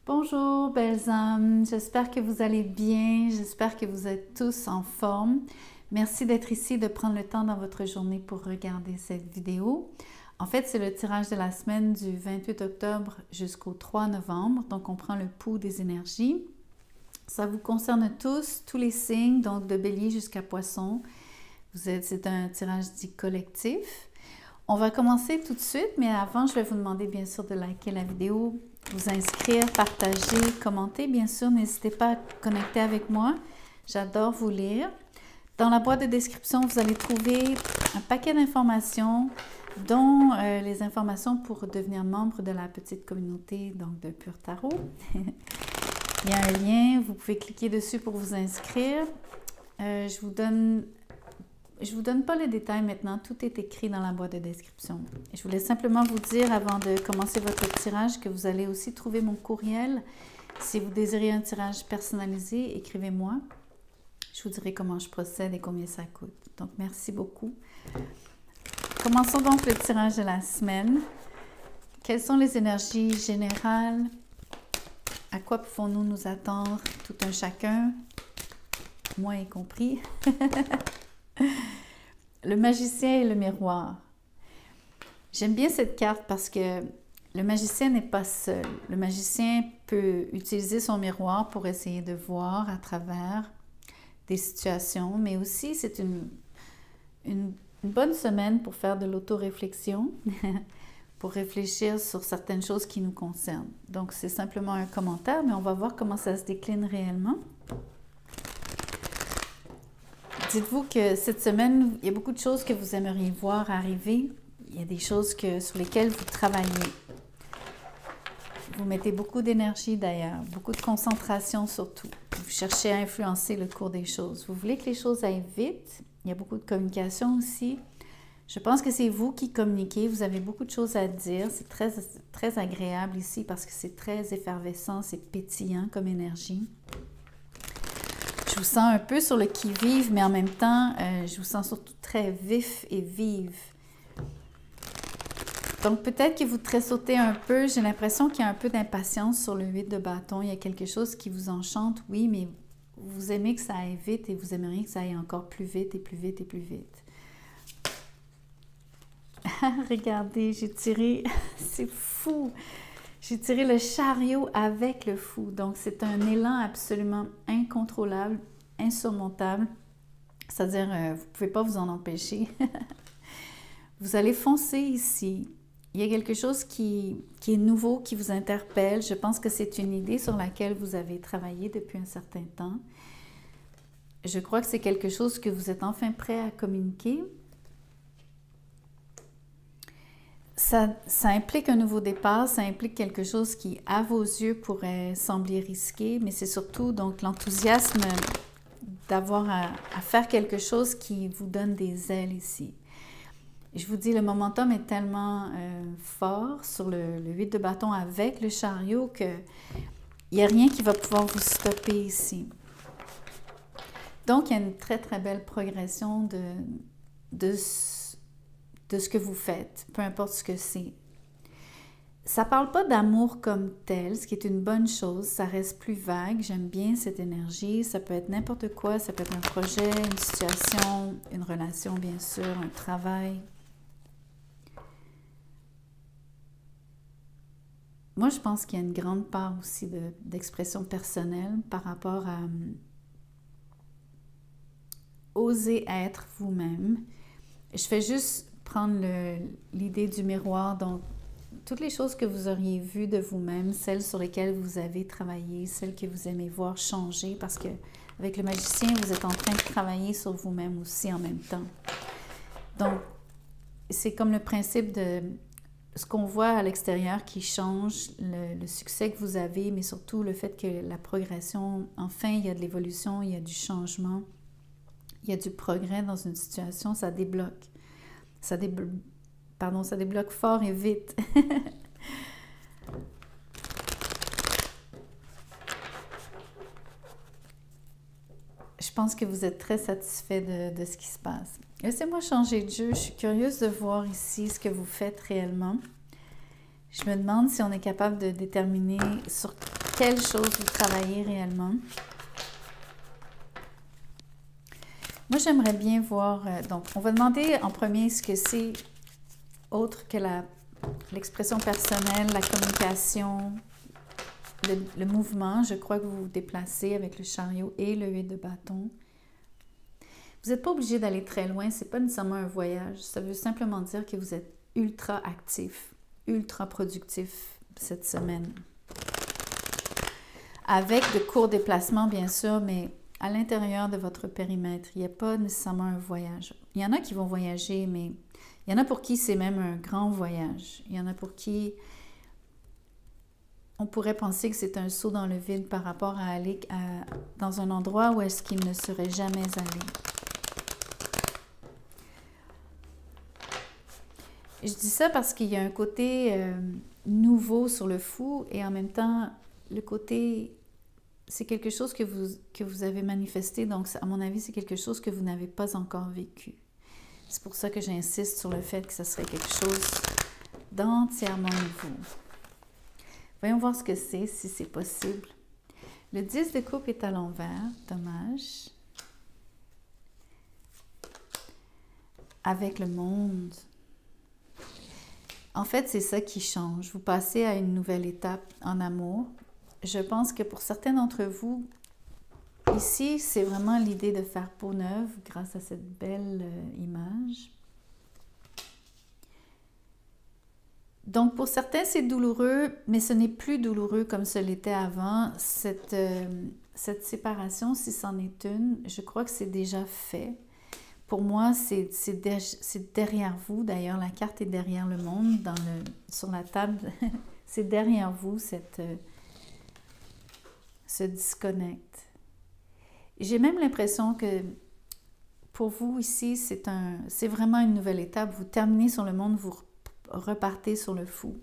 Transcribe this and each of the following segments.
Bonjour belles âmes, j'espère que vous allez bien, j'espère que vous êtes tous en forme. Merci d'être ici, de prendre le temps dans votre journée pour regarder cette vidéo. En fait, c'est le tirage de la semaine du 28 octobre jusqu'au 3 novembre, donc on prend le pouls des énergies. Ça vous concerne tous les signes, donc de Bélier jusqu'à Poisson. C'est un tirage dit collectif. On va commencer tout de suite, mais avant, je vais vous demander bien sûr de liker la vidéo, vous inscrire, partager, commenter. Bien sûr, n'hésitez pas à connecter avec moi. J'adore vous lire. Dans la boîte de description, vous allez trouver un paquet d'informations, dont les informations pour devenir membre de la petite communauté donc de Pure Tarot. Il y a un lien, vous pouvez cliquer dessus pour vous inscrire. Je vous donne pas les détails maintenant, tout est écrit dans la boîte de description. Je voulais simplement vous dire avant de commencer votre tirage que vous allez aussi trouver mon courriel. Si vous désirez un tirage personnalisé, écrivez-moi. Je vous dirai comment je procède et combien ça coûte. Donc, merci beaucoup. Commençons donc le tirage de la semaine. Quelles sont les énergies générales? À quoi pouvons-nous nous attendre, tout un chacun, moi y compris? Le magicien et le miroir. J'aime bien cette carte parce que le magicien n'est pas seul. Le magicien peut utiliser son miroir pour essayer de voir à travers des situations, mais aussi c'est une bonne semaine pour faire de l'autoréflexion, pour réfléchir sur certaines choses qui nous concernent. Donc c'est simplement un commentaire, mais on va voir comment ça se décline réellement. Dites-vous que cette semaine, il y a beaucoup de choses que vous aimeriez voir arriver. Il y a des choses sur lesquelles vous travaillez. Vous mettez beaucoup d'énergie d'ailleurs, beaucoup de concentration surtout. Vous cherchez à influencer le cours des choses. Vous voulez que les choses aillent vite. Il y a beaucoup de communication aussi. Je pense que c'est vous qui communiquez. Vous avez beaucoup de choses à dire. C'est très, très agréable ici parce que c'est très effervescent, c'est pétillant comme énergie. Je vous sens un peu sur le qui-vive, mais en même temps, je vous sens surtout très vif et vive. Donc, peut-être que vous tressautez un peu. J'ai l'impression qu'il y a un peu d'impatience sur le 8 de bâton. Il y a quelque chose qui vous enchante, oui, mais vous aimez que ça aille vite et vous aimeriez que ça aille encore plus vite et plus vite et plus vite. Regardez, j'ai tiré, c'est fou! J'ai tiré le chariot avec le fou. Donc, c'est un élan absolument incontrôlable, insurmontable. C'est-à-dire, vous ne pouvez pas vous en empêcher. Vous allez foncer ici. Il y a quelque chose qui est nouveau, qui vous interpelle. Je pense que c'est une idée sur laquelle vous avez travaillé depuis un certain temps. Je crois que c'est quelque chose que vous êtes enfin prêt à communiquer. Ça implique un nouveau départ, ça implique quelque chose qui, à vos yeux, pourrait sembler risqué, mais c'est surtout donc l'enthousiasme d'avoir à faire quelque chose qui vous donne des ailes ici. Je vous dis, le momentum est tellement fort sur le 8 de bâton avec le chariot qu'il n'y a rien qui va pouvoir vous stopper ici. Donc, il y a une très, très belle progression de ce que vous faites, peu importe ce que c'est. Ça ne parle pas d'amour comme tel, ce qui est une bonne chose, ça reste plus vague, j'aime bien cette énergie, ça peut être n'importe quoi, ça peut être un projet, une situation, une relation bien sûr, un travail. Moi, je pense qu'il y a une grande part aussi d'expression personnelle par rapport à oser être vous-même. Je fais juste prendre l'idée du miroir, donc toutes les choses que vous auriez vues de vous-même, celles sur lesquelles vous avez travaillé, celles que vous aimez voir changer, parce que avec le magicien, vous êtes en train de travailler sur vous-même aussi en même temps. Donc, c'est comme le principe de ce qu'on voit à l'extérieur qui change, le succès que vous avez, mais surtout le fait que la progression, enfin, il y a de l'évolution, il y a du changement, il y a du progrès dans une situation, ça débloque. Ça débloque fort et vite. Je pense que vous êtes très satisfait de ce qui se passe. Laissez-moi changer de jeu. Je suis curieuse de voir ici ce que vous faites réellement. Je me demande si on est capable de déterminer sur quelle chose vous travaillez réellement. Moi, j'aimerais bien voir, donc on va demander en premier ce que c'est autre que l'expression personnelle, la communication, le mouvement. Je crois que vous vous déplacez avec le chariot et le 8 de bâton. Vous n'êtes pas obligé d'aller très loin, ce n'est pas nécessairement un voyage. Ça veut simplement dire que vous êtes ultra actif, ultra productif cette semaine. Avec de courts déplacements, bien sûr, mais à l'intérieur de votre périmètre. Il n'y a pas nécessairement un voyage. Il y en a qui vont voyager, mais il y en a pour qui c'est même un grand voyage. Il y en a pour qui on pourrait penser que c'est un saut dans le vide par rapport à aller dans un endroit où est-ce qu'il ne serait jamais allé. Je dis ça parce qu'il y a un côté nouveau sur le fou et en même temps, le côté... C'est quelque chose que vous avez manifesté, donc à mon avis, c'est quelque chose que vous n'avez pas encore vécu. C'est pour ça que j'insiste sur le fait que ce serait quelque chose d'entièrement nouveau. Voyons voir ce que c'est, si c'est possible. Le 10 de coupe est à l'envers, dommage. Avec le monde. En fait, c'est ça qui change. Vous passez à une nouvelle étape en amour. Je pense que pour certains d'entre vous, ici, c'est vraiment l'idée de faire peau neuve grâce à cette belle image. Donc, pour certains, c'est douloureux, mais ce n'est plus douloureux comme ce l'était avant. Cette séparation, si c'en est une, je crois que c'est déjà fait. Pour moi, c'est derrière vous. D'ailleurs, la carte est derrière le monde, sur la table. C'est derrière vous, ce disconnect. J'ai même l'impression que pour vous ici, c'est vraiment une nouvelle étape. Vous terminez sur le monde, vous repartez sur le fou.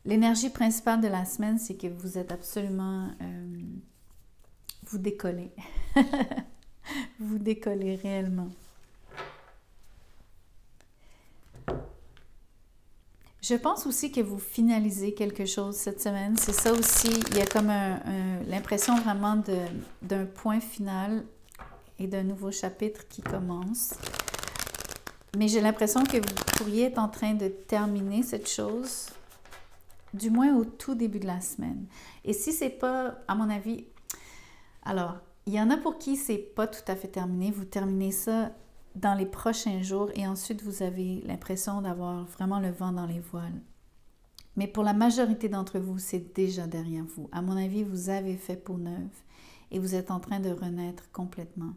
L'énergie principale de la semaine, c'est que vous êtes absolument... vous décollez. Vous décollez réellement. Je pense aussi que vous finalisez quelque chose cette semaine. C'est ça aussi, il y a comme l'impression vraiment d'un point final et d'un nouveau chapitre qui commence. Mais j'ai l'impression que vous pourriez être en train de terminer cette chose, du moins au tout début de la semaine. Et si c'est pas, à mon avis, alors, il y en a pour qui c'est pas tout à fait terminé. Vous terminez ça dans les prochains jours et ensuite vous avez l'impression d'avoir vraiment le vent dans les voiles. Mais pour la majorité d'entre vous, c'est déjà derrière vous. À mon avis, vous avez fait peau neuve et vous êtes en train de renaître complètement.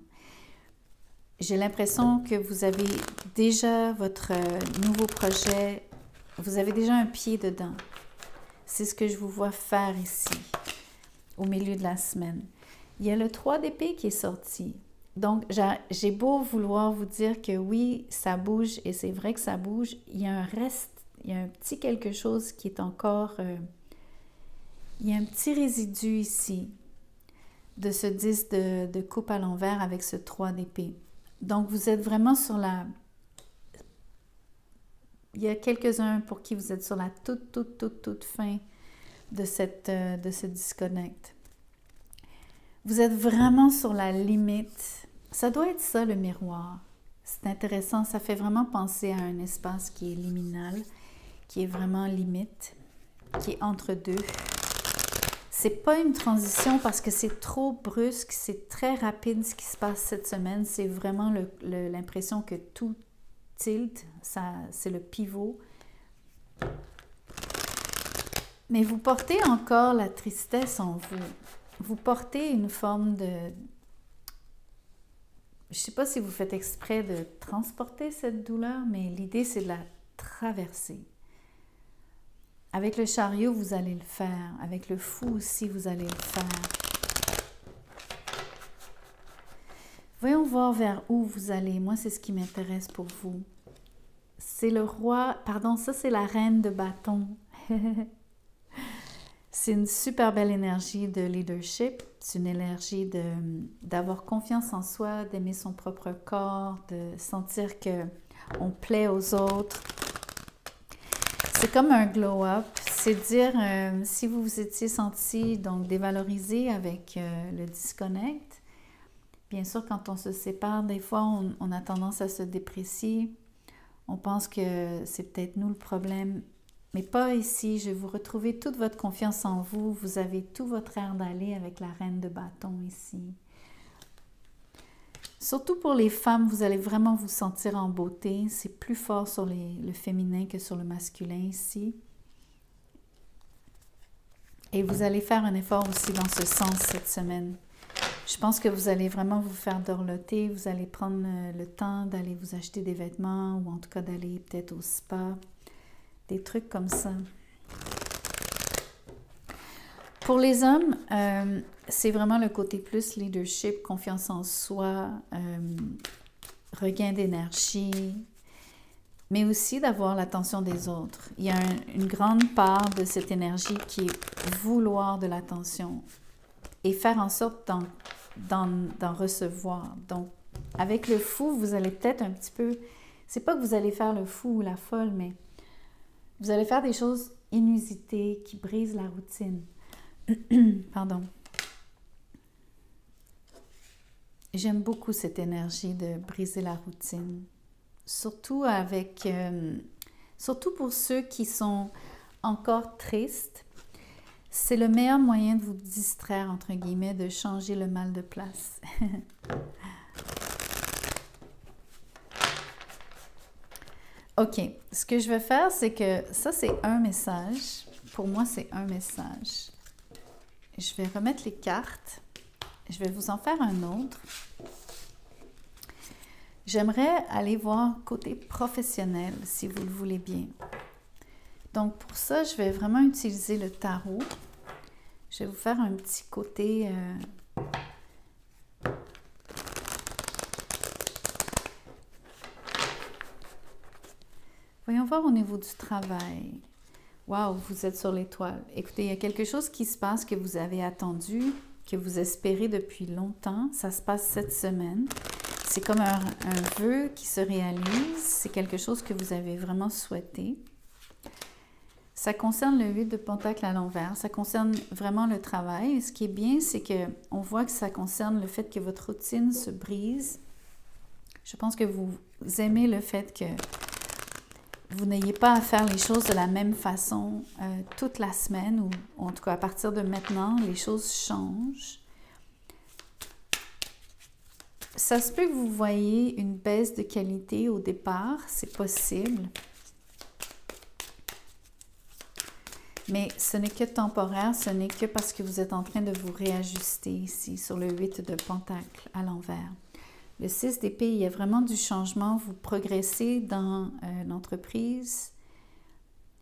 J'ai l'impression que vous avez déjà votre nouveau projet, vous avez déjà un pied dedans. C'est ce que je vous vois faire ici, au milieu de la semaine. Il y a le 3 d'épée qui est sorti. Donc, j'ai beau vouloir vous dire que oui, ça bouge, et c'est vrai que ça bouge, il y a un reste, il y a un petit quelque chose qui est encore... il y a un petit résidu ici de ce 10 de coupe à l'envers avec ce 3 d'épée. Donc, vous êtes vraiment sur la... Il y a quelques-uns pour qui vous êtes sur la toute fin de ce disconnect. Vous êtes vraiment sur la limite. Ça doit être ça, le miroir. C'est intéressant, ça fait vraiment penser à un espace qui est liminal, qui est vraiment limite, qui est entre deux. C'est pas une transition parce que c'est trop brusque, c'est très rapide ce qui se passe cette semaine. C'est vraiment l'impression que tout tilt, c'est le pivot. Mais vous portez encore la tristesse en vous. Vous portez une forme de... Je ne sais pas si vous faites exprès de transporter cette douleur, mais l'idée, c'est de la traverser. Avec le chariot, vous allez le faire. Avec le fou aussi, vous allez le faire. Voyons voir vers où vous allez. Moi, c'est ce qui m'intéresse pour vous. C'est le roi... Pardon, ça, c'est la reine de bâton. C'est une super belle énergie de leadership. C'est une énergie d'avoir confiance en soi, d'aimer son propre corps, de sentir qu'on plaît aux autres. C'est comme un glow-up. c'est dire si vous vous étiez senti donc dévalorisé avec le disconnect. Bien sûr, quand on se sépare, des fois, on a tendance à se déprécier. On pense que c'est peut-être nous le problème, mais pas ici. Je vais vous retrouver toute votre confiance en vous. Vous avez tout votre air d'aller avec la reine de bâton ici. Surtout pour les femmes, vous allez vraiment vous sentir en beauté. C'est plus fort sur le féminin que sur le masculin ici. Et vous allez faire un effort aussi dans ce sens cette semaine. Je pense que vous allez vraiment vous faire dorloter. Vous allez prendre le temps d'aller vous acheter des vêtements ou en tout cas d'aller peut-être au spa. Des trucs comme ça. Pour les hommes, c'est vraiment le côté plus leadership, confiance en soi, regain d'énergie, mais aussi d'avoir l'attention des autres. Il y a une grande part de cette énergie qui est vouloir de l'attention et faire en sorte d'en recevoir. Donc, avec le fou, vous allez peut-être un petit peu... C'est pas que vous allez faire le fou ou la folle, mais vous allez faire des choses inusitées qui brisent la routine. Pardon. J'aime beaucoup cette énergie de briser la routine. Surtout surtout pour ceux qui sont encore tristes. C'est le meilleur moyen de vous distraire, entre guillemets, de changer le mal de place. OK. Ce que je vais faire, c'est que ça, c'est un message. Pour moi, c'est un message. Je vais remettre les cartes. Je vais vous en faire un autre. J'aimerais aller voir côté professionnel, si vous le voulez bien. Donc, pour ça, je vais vraiment utiliser le tarot. Je vais vous faire un petit côté... Voyons voir au niveau du travail. Wow, vous êtes sur l'étoile. Écoutez, il y a quelque chose qui se passe que vous avez attendu, que vous espérez depuis longtemps. Ça se passe cette semaine. C'est comme un vœu qui se réalise. C'est quelque chose que vous avez vraiment souhaité. Ça concerne le 8 de Pentacle à l'envers. Ça concerne vraiment le travail. Et ce qui est bien, c'est qu'on voit que ça concerne le fait que votre routine se brise. Je pense que vous aimez le fait que vous n'ayez pas à faire les choses de la même façon toute la semaine, ou en tout cas à partir de maintenant, les choses changent. Ça se peut que vous voyez une baisse de qualité au départ, c'est possible. Mais ce n'est que temporaire, ce n'est que parce que vous êtes en train de vous réajuster ici sur le 8 de Pentacle à l'envers. Le 6 d'épée, il y a vraiment du changement. Vous progressez dans l'entreprise.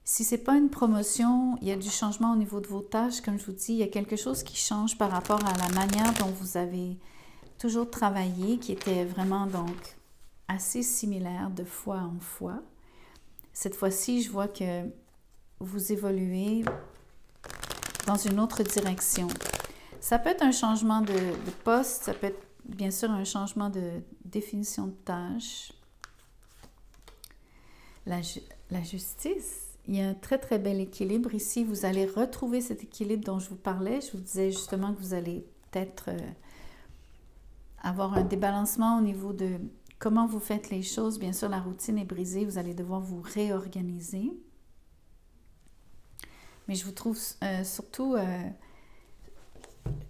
Si ce n'est pas une promotion, il y a du changement au niveau de vos tâches. Comme je vous dis, il y a quelque chose qui change par rapport à la manière dont vous avez toujours travaillé, qui était vraiment donc assez similaire de fois en fois. Cette fois-ci, je vois que vous évoluez dans une autre direction. Ça peut être un changement de poste, ça peut être bien sûr un changement de définition de tâche. La justice, il y a un très très bel équilibre ici. Vous allez retrouver cet équilibre dont je vous parlais. Je vous disais justement que vous allez peut-être avoir un débalancement au niveau de comment vous faites les choses. Bien sûr, la routine est brisée. Vous allez devoir vous réorganiser. Mais je vous trouve surtout...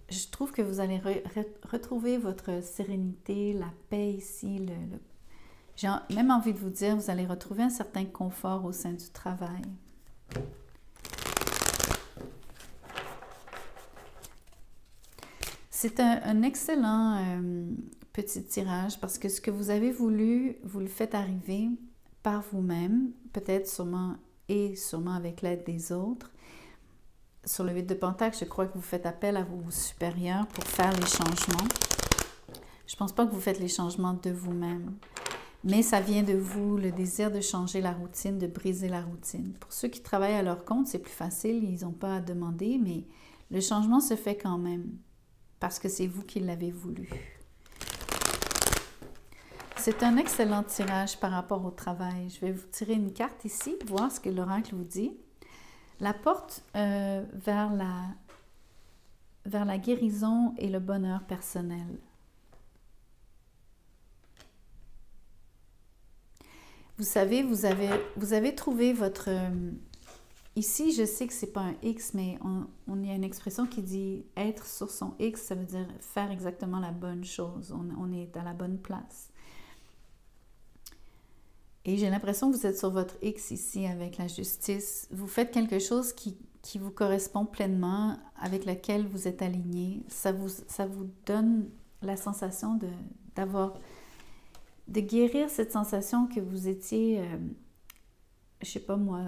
je trouve que vous allez retrouver votre sérénité, la paix ici. J'ai même envie de vous dire, vous allez retrouver un certain confort au sein du travail. C'est un excellent petit tirage parce que ce que vous avez voulu, vous le faites arriver par vous-même, peut-être sûrement avec l'aide des autres. Sur le 8 de Pentacle, je crois que vous faites appel à vos supérieurs pour faire les changements. Je ne pense pas que vous faites les changements de vous-même, mais ça vient de vous, le désir de changer la routine, de briser la routine. Pour ceux qui travaillent à leur compte, c'est plus facile, ils n'ont pas à demander, mais le changement se fait quand même, parce que c'est vous qui l'avez voulu. C'est un excellent tirage par rapport au travail. Je vais vous tirer une carte ici, voir ce que l'oracle vous dit. la porte vers la guérison et le bonheur personnel. Vous savez, vous avez trouvé votre... ici, je sais que c'est pas un X, mais on y a une expression qui dit être sur son X, ça veut dire faire exactement la bonne chose. On est à la bonne place. Et j'ai l'impression que vous êtes sur votre X ici avec la justice. Vous faites quelque chose qui vous correspond pleinement, avec lequel vous êtes aligné. Ça vous donne la sensation de guérir cette sensation que vous étiez, je sais pas moi,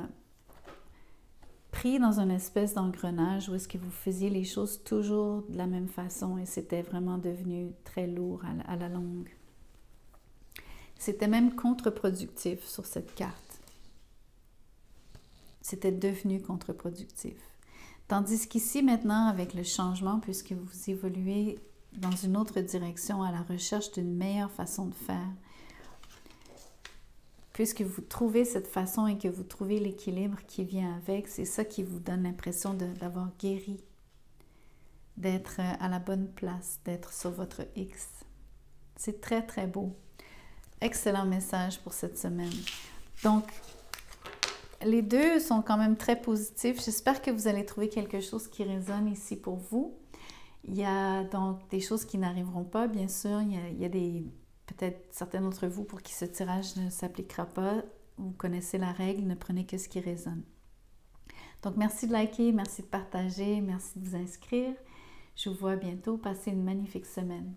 pris dans une espèce d'engrenage où est-ce que vous faisiez les choses toujours de la même façon et c'était vraiment devenu très lourd à la longue. C'était même contre-productif sur cette carte. C'était devenu contre-productif. Tandis qu'ici, maintenant, avec le changement, puisque vous évoluez dans une autre direction à la recherche d'une meilleure façon de faire, puisque vous trouvez cette façon et que vous trouvez l'équilibre qui vient avec, c'est ça qui vous donne l'impression d'avoir guéri, d'être à la bonne place, d'être sur votre X. C'est très, très beau. Excellent message pour cette semaine. Donc, les deux sont quand même très positifs. J'espère que vous allez trouver quelque chose qui résonne ici pour vous. Il y a donc des choses qui n'arriveront pas, bien sûr. Il y a peut-être certains d'entre vous pour qui ce tirage ne s'appliquera pas. Vous connaissez la règle, ne prenez que ce qui résonne. Donc, merci de liker, merci de partager, merci de vous inscrire. Je vous vois bientôt. Passez une magnifique semaine.